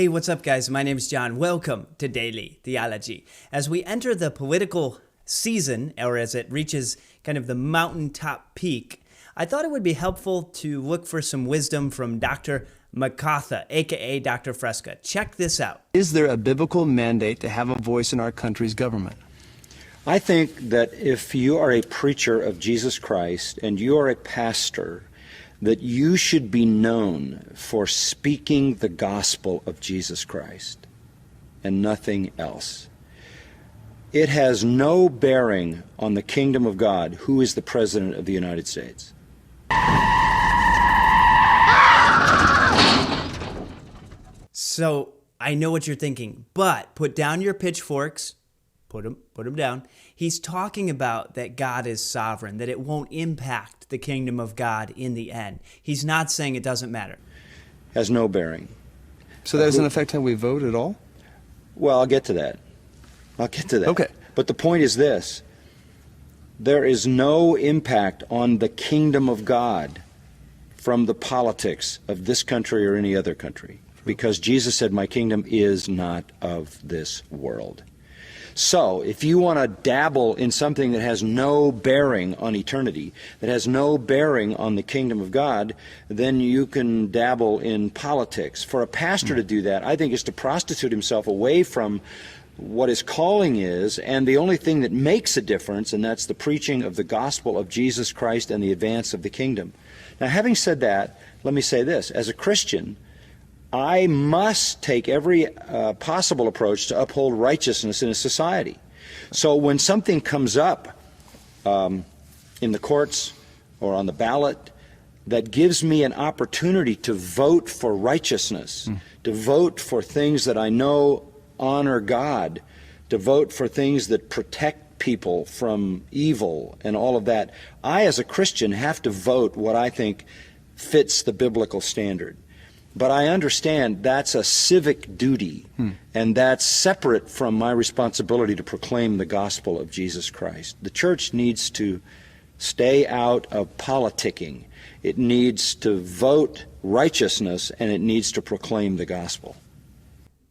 Hey, what's up, guys? My name is John. Welcome to Daily Theology. As we enter the political season, or as it reaches kind of the mountaintop peak, I thought it would be helpful to look for some wisdom from Dr. MacArthur, aka Dr. Fresca. Check this out. Is there a biblical mandate to have a voice in our country's government? I think that if you are a preacher of Jesus Christ and you are a pastor, that you should be known for speaking the gospel of Jesus Christ and nothing else. It has no bearing on the kingdom of God who is the President of the United States. So I know what you're thinking, but put down your pitchforks. Put them down. He's talking about that God is sovereign, that it won't impact the kingdom of God in the end. He's not saying it doesn't matter. Has no bearing. So that doesn't affect how we vote at all? Well, I'll get to that. Okay. But the point is this. There is no impact on the kingdom of God from the politics of this country or any other country, because Jesus said, "My kingdom is not of this world." So, if you want to dabble in something that has no bearing on eternity, that has no bearing on the kingdom of God, then you can dabble in politics. For a pastor to do that, I think, is to prostitute himself away from what his calling is, and the only thing that makes a difference, and that's the preaching of the gospel of Jesus Christ and the advance of the kingdom. Now, having said that, let me say this. As a Christian, I must take every possible approach to uphold righteousness in a society. So when something comes up in the courts or on the ballot that gives me an opportunity to vote for righteousness, to vote for things that I know honor God, to vote for things that protect people from evil and all of that, I as a Christian have to vote what I think fits the biblical standard. But I understand that's a civic duty, and that's separate from my responsibility to proclaim the gospel of Jesus Christ. The church needs to stay out of politicking. It needs to vote righteousness, and it needs to proclaim the gospel.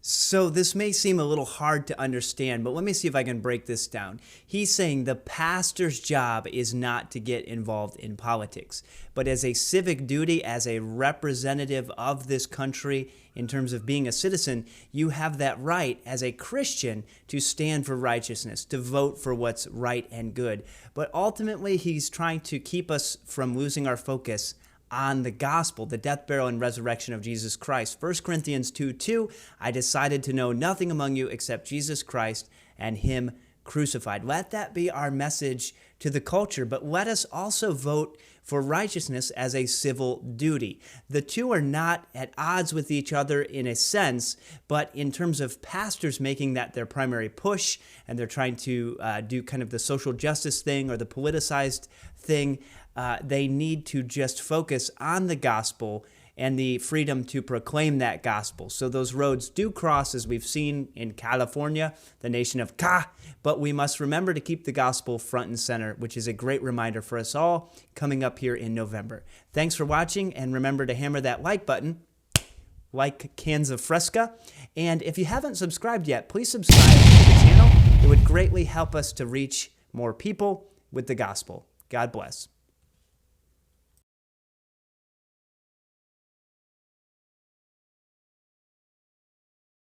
So this may seem a little hard to understand, but let me see if I can break this down. He's saying the pastor's job is not to get involved in politics, but as a civic duty, as a representative of this country, in terms of being a citizen, you have that right as a Christian to stand for righteousness, to vote for what's right and good. But ultimately, he's trying to keep us from losing our focus on the gospel, the death, burial, and resurrection of Jesus Christ. 1 Corinthians 2:2, I decided to know nothing among you except Jesus Christ and him crucified. Let that be our message to the culture, but let us also vote for righteousness as a civil duty. The two are not at odds with each other in a sense, but in terms of pastors making that their primary push, and they're trying to do kind of the social justice thing or the politicized thing, they need to just focus on the gospel and the freedom to proclaim that gospel. So those roads do cross, as we've seen in California, the nation of Ka, but we must remember to keep the gospel front and center, which is a great reminder for us all coming up here in November. Thanks for watching, and remember to hammer that like button, like cans of Fresca. And if you haven't subscribed yet, please subscribe to the channel. It would greatly help us to reach more people with the gospel. God bless.